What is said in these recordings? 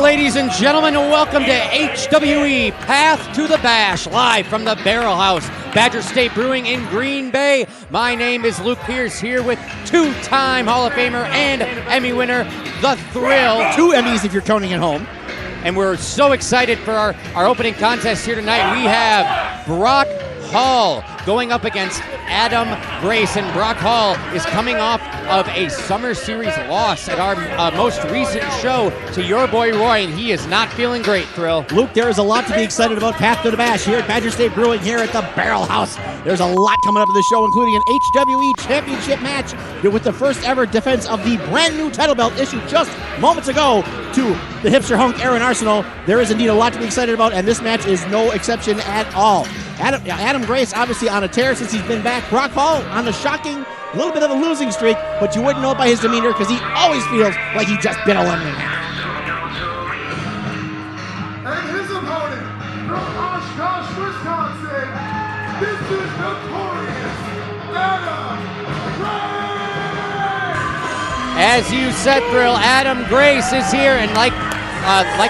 ladies and gentlemen, and welcome to HWE Path to the Bash, live from the Barrel House, Badger State Brewing in Green Bay. My name is Luke Pierce, here with two-time Hall of Famer and Emmy winner, The Thrill. 2 Emmys if you're counting at home. And we're so excited for our opening contest here tonight. We have Brock Hall going up against Adam Grace, and Brock Hall is coming off of a Summer Series loss at our most recent show to your boy Roy, and he is not feeling great, Thrill. Luke, there is a lot to be excited about Path to the Bash here at Badger State Brewing here at the Barrel House. There's a lot coming up in the show, including an HWE Championship match with the first ever defense of the brand new title belt issued just moments ago to the hipster hunk Aaron Arsenal. There is indeed a lot to be excited about, and this match is no exception at all. Adam Grace obviously on a tear since he's been back. Brock Hall on the shocking, little bit of a losing streak, but you wouldn't know it by his demeanor because he always feels like he just bit a lemon in half. And his opponent from Oshkosh, Wisconsin, this is notorious Adam Grace! As you said, Thrill, Adam Grace is here, and like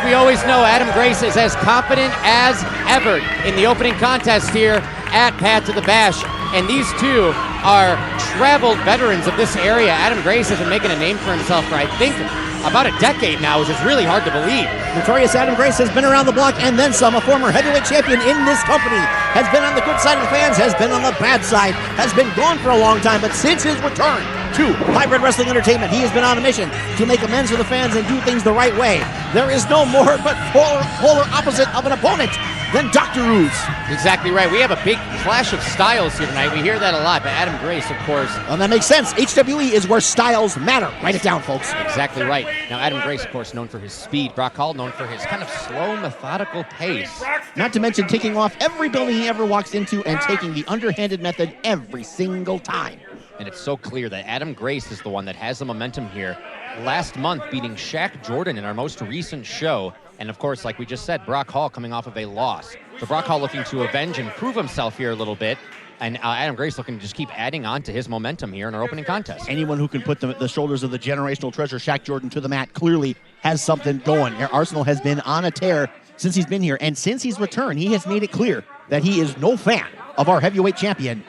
we always know, Adam Grace is as confident as ever in the opening contest here at Path to the Bash. And these two are traveled veterans of this area. Adam Grace has been making a name for himself for, I think, about a decade now, which is really hard to believe. Notorious Adam Grace has been around the block and then some. A former heavyweight champion in this company. Has been on the good side of the fans, has been on the bad side, has been gone for a long time, but since his return to Hybrid Wrestling Entertainment, he has been on a mission to make amends for the fans and do things the right way. There is no more but polar opposite of an opponent than Dr. Ooze. Exactly right. We have a big clash of styles here tonight. We hear that a lot, but Adam Grace, of course. Well, that makes sense. HWE is where styles matter. Write it down, folks. Exactly right. Now, Adam Grace, of course, known for his speed. Brock Hall, known for his kind of slow, methodical pace. Not to mention taking off every building he ever walks into and taking the underhanded method every single time. And it's so clear that Adam Grace is the one that has the momentum here. Last month, beating Shaq Jordan in our most recent show. And of course, like we just said, Brock Hall coming off of a loss. So Brock Hall looking to avenge and prove himself here a little bit. And Adam Grace looking to just keep adding on to his momentum here in our opening contest. Anyone who can put the shoulders of the generational treasure Shaq Jordan to the mat clearly has something going. Arsenal has been on a tear since he's been here. And since he's returned, he has made it clear that he is no fan of our heavyweight champion,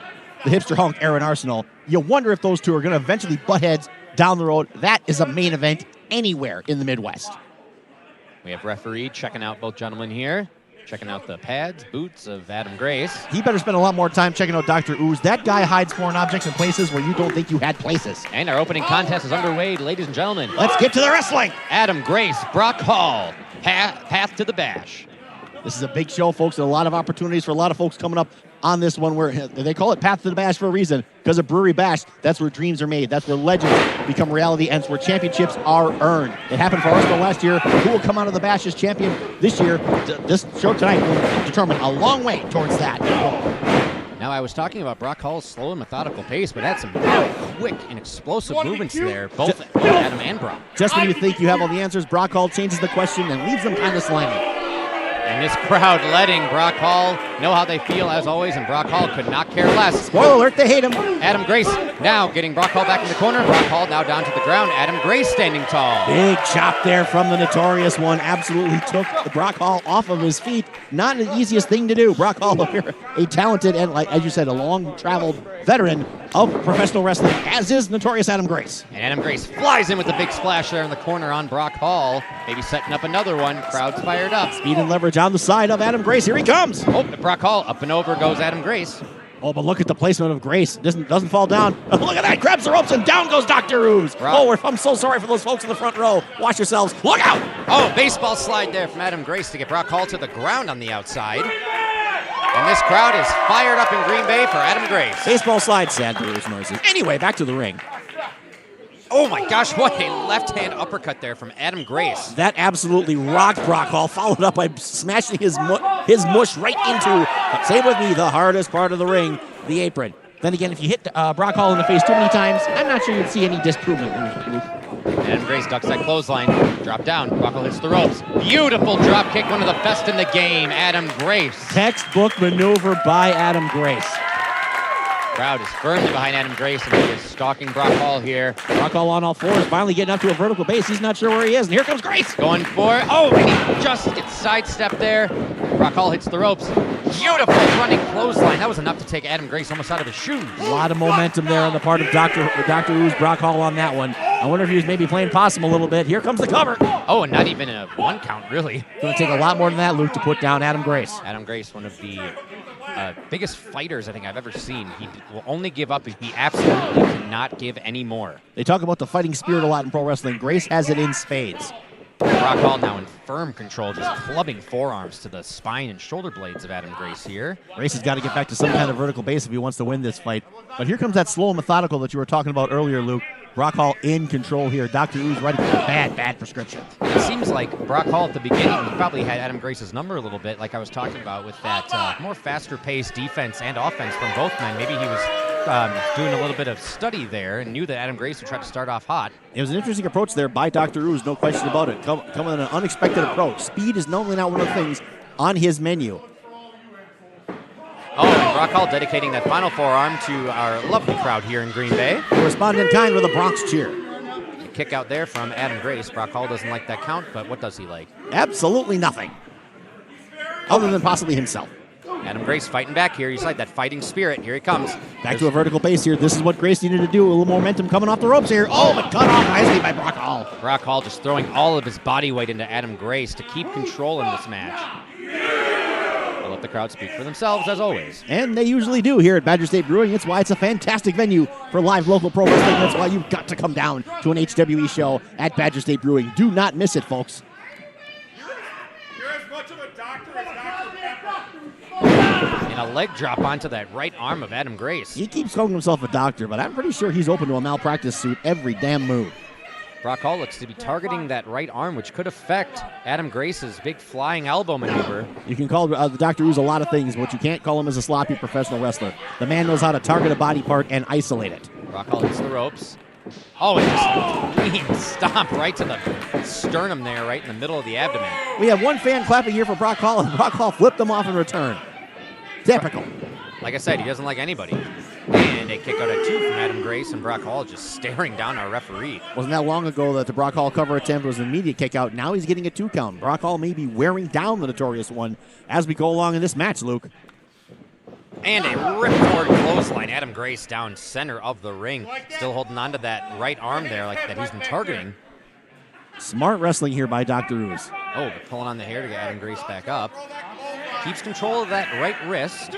the hipster hunk Aaron Arsenal. You wonder if those two are going to eventually butt heads down the road. That is a main event anywhere in the Midwest. We have referee checking out both gentlemen here, checking out the pads, boots of Adam Grace. He better spend a lot more time checking out Dr. Ooze. That guy hides foreign objects in places where you don't think you had places. And our opening contest is underway, ladies and gentlemen. Let's get to the wrestling. Adam Grace, Brock Hall, Path to the Bash. This is a big show, folks, and a lot of opportunities for a lot of folks coming up on this one, where they call it Path to the Bash for a reason, because of Brewery Bash. That's where dreams are made. That's where legends become reality, and it's where championships are earned. It happened for Arsenal last year. Who will come out of the Bash as champion this year? This show tonight will determine a long way towards that. Now, I was talking about Brock Hall's slow and methodical pace, but had some very quick and explosive movements there, both Adam and Brock. Just when you think you have all the answers, Brock Hall changes the question and leaves them kind of slimy. And this crowd letting Brock Hall know how they feel, as always, and Brock Hall could not care less. Spoiler alert, they hate him. Adam Grace now getting Brock Hall back in the corner. Brock Hall now down to the ground. Adam Grace standing tall. Big chop there from the Notorious One. Absolutely took Brock Hall off of his feet. Not the easiest thing to do. Brock Hall, a talented and, like as you said, a long-traveled veteran of professional wrestling, as is Notorious Adam Grace. And Adam Grace flies in with the big splash there in the corner on Brock Hall. Maybe setting up another one. Crowd's fired up. Speed and leverage on the side of Adam Grace. Here he comes. Oh, Brock Hall up and over goes Adam Grace. Oh, but look at the placement of Grace. Doesn't fall down. Look at that. Grabs the ropes and down goes Dr. Ooze. Oh, I'm so sorry for those folks in the front row. Watch yourselves. Look out. Oh, baseball slide there from Adam Grace to get Brock Hall to the ground on the outside. And this crowd is fired up in Green Bay for Adam Grace. Baseball slide, sad Brewers noises. Anyway, back to the ring. Oh my gosh, what a left-hand uppercut there from Adam Grace. That absolutely rocked Brock Hall, followed up by smashing his mush right into, say with me, the hardest part of the ring, the apron. Then again, if you hit Brock Hall in the face too many times, I'm not sure you'd see any disprovement. Adam Grace ducks that clothesline, drop down, Brock Hall hits the ropes. Beautiful drop kick, one of the best in the game, Adam Grace. Textbook maneuver by Adam Grace. Crowd is firmly behind Adam Grace, and he is stalking Brock Hall here. Brock Hall on all fours, finally getting up to a vertical base. He's not sure where he is, and here comes Grace. Going for it. Oh, and he just gets sidestepped there. Brock Hall hits the ropes. Beautiful running clothesline. That was enough to take Adam Grace almost out of his shoes. A lot of momentum there on the part of Dr. Ooze, Brock Hall on that one. I wonder if he was maybe playing possum a little bit. Here comes the cover. Oh, and not even a 1 count, really. Going to take a lot more than that, Luke, to put down Adam Grace. Adam Grace, one of the biggest fighters I think I've ever seen. He will only give up if he absolutely cannot give any more. They talk about the fighting spirit a lot in pro wrestling. Grace has it in spades. Brock Hall now in firm control, just clubbing forearms to the spine and shoulder blades of Adam Grace here. Grace has got to get back to some kind of vertical base if he wants to win this fight. But here comes that slow and methodical that you were talking about earlier, Luke. Brock Hall in control here. Dr. Ooze writing a bad prescription. It seems like Brock Hall at the beginning, he probably had Adam Grace's number a little bit, like I was talking about with that more faster-paced defense and offense from both men. Maybe he was doing a little bit of study there and knew that Adam Grace would try to start off hot. It was an interesting approach there by Dr. Ooze, no question about it. Coming with an unexpected approach. Speed is normally not one of the things on his menu. Oh, and Brock Hall dedicating that final forearm to our lovely crowd here in Green Bay. They respond in kind with a Bronx cheer. A kick out there from Adam Grace. Brock Hall doesn't like that count, but what does he like? Absolutely nothing. Other than possibly himself. Adam Grace fighting back here. He's like that fighting spirit. Here he comes. Back to a vertical base here. This is what Grace needed to do. A little momentum coming off the ropes here. Oh, but cut off nicely by Brock Hall. Brock Hall just throwing all of his body weight into Adam Grace to keep control in this match. I'll let the crowd speak for themselves, as always. And they usually do here at Badger State Brewing. It's why it's a fantastic venue for live local pro wrestling. That's why you've got to come down to an HWE show at Badger State Brewing. Do not miss it, folks. You're as much of a doctor as Dr. Pepper. And a leg drop onto that right arm of Adam Grace. He keeps calling himself a doctor, but I'm pretty sure he's open to a malpractice suit every damn move. Brock Hall looks to be targeting that right arm, which could affect Adam Grace's big flying elbow maneuver. You can call the Dr. Ooze a lot of things, but you can't call him as a sloppy professional wrestler. The man knows how to target a body part and isolate it. Brock Hall hits the ropes. Oh, and just clean stomp right to the sternum there, right in the middle of the abdomen. We have one fan clapping here for Brock Hall, and Brock Hall flipped them off in return. Typical. Like I said, he doesn't like anybody. And a kick out at 2 from Adam Grace, and Brock Hall just staring down our referee. Wasn't that long ago that the Brock Hall cover attempt was an immediate kick out. Now he's getting a 2 count. Brock Hall may be wearing down the Notorious One as we go along in this match, Luke. And a ripcord clothesline. Adam Grace down center of the ring. Still holding on to that right arm there like that he's been targeting. Smart wrestling here by Dr. Ooze. Oh, but pulling on the hair to get Adam Grace back up. Keeps control of that right wrist.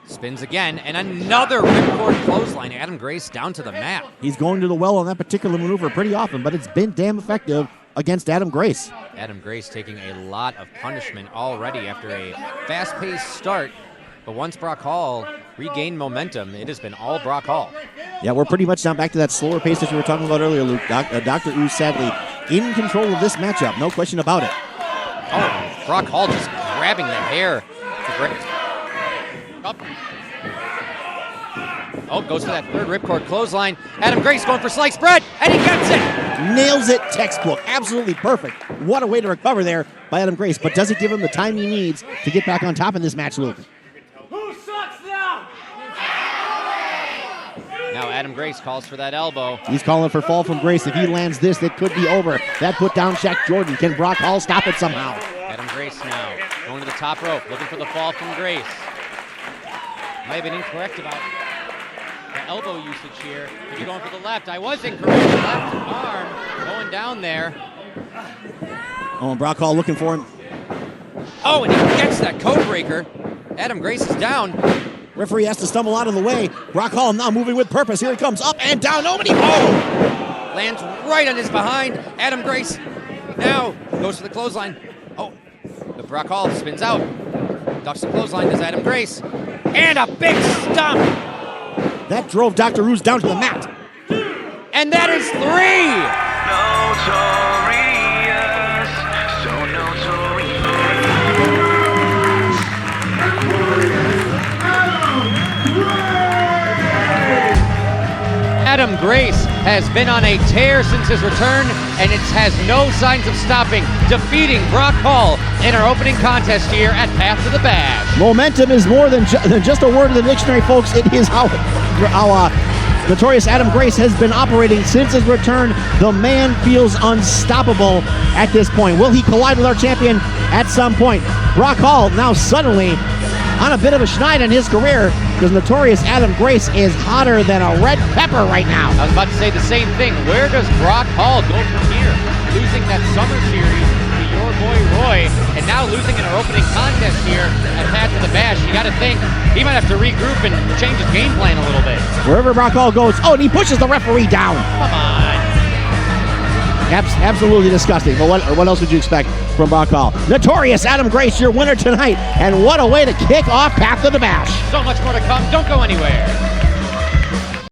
Spins again, and another ripcord clothesline. Adam Grace down to the mat. He's going to the well on that particular maneuver pretty often, but it's been damn effective against Adam Grace. Adam Grace taking a lot of punishment already after a fast-paced start. But once Brock Hall regained momentum, it has been all Brock Hall. Yeah, we're pretty much down back to that slower pace that you were talking about earlier, Luke. Dr. Ooze sadly in control of this matchup, no question about it. Oh, Brock Hall just grabbing the hair. Up. Oh, goes for that third ripcord clothesline. Adam Grace going for sliced bread, and he gets it. Nails it, textbook. Absolutely perfect. What a way to recover there by Adam Grace. But does it give him the time he needs to get back on top in this match, Luke? Who sucks now? Now Adam Grace calls for that elbow. He's calling for fall from Grace. If he lands this, it could be over. That put down Shaq Jordan. Can Brock Hall stop it somehow? Adam Grace now going to the top rope, looking for the fall from Grace. Might have been incorrect about the elbow usage here. If you're going for the left, I was incorrect. Left arm going down there. Oh, and Brock Hall looking for him. Oh, and he gets that code breaker. Adam Grace is down. Referee has to stumble out of the way. Brock Hall now moving with purpose. Here he comes, up and down. Nobody. Oh! Lands right on his behind. Adam Grace now goes for the clothesline. Oh, but Brock Hall spins out. Ducks the clothesline, does Adam Grace. And a big stomp. That drove Dr. Ooze down to the mat. And that is 3. Notorious, so notorious. Adam Grace has been on a tear since his return, and it has no signs of stopping, defeating Brock Hall in our opening contest here at Path to the Bash. Momentum is more than just a word in the dictionary, folks. It is how Notorious Adam Grace has been operating since his return. The man feels unstoppable at this point. Will he collide with our champion at some point? Brock Hall now suddenly on a bit of a schneid in his career because Notorious Adam Grace is hotter than a red pepper right now. I was about to say the same thing. Where does Brock Hall go from here? Losing that summer series to your boy Roy, and now losing in our opening contest here at Path to the Bash. You got to think he might have to regroup and change his game plan a little bit. Wherever Brock Hall goes, oh, and he pushes the referee down. Come on. Absolutely disgusting. But what else would you expect from Brock Hall? Notorious Adam Grace, your winner tonight, and what a way to kick off Path to the Bash. So much more to come. Don't go anywhere.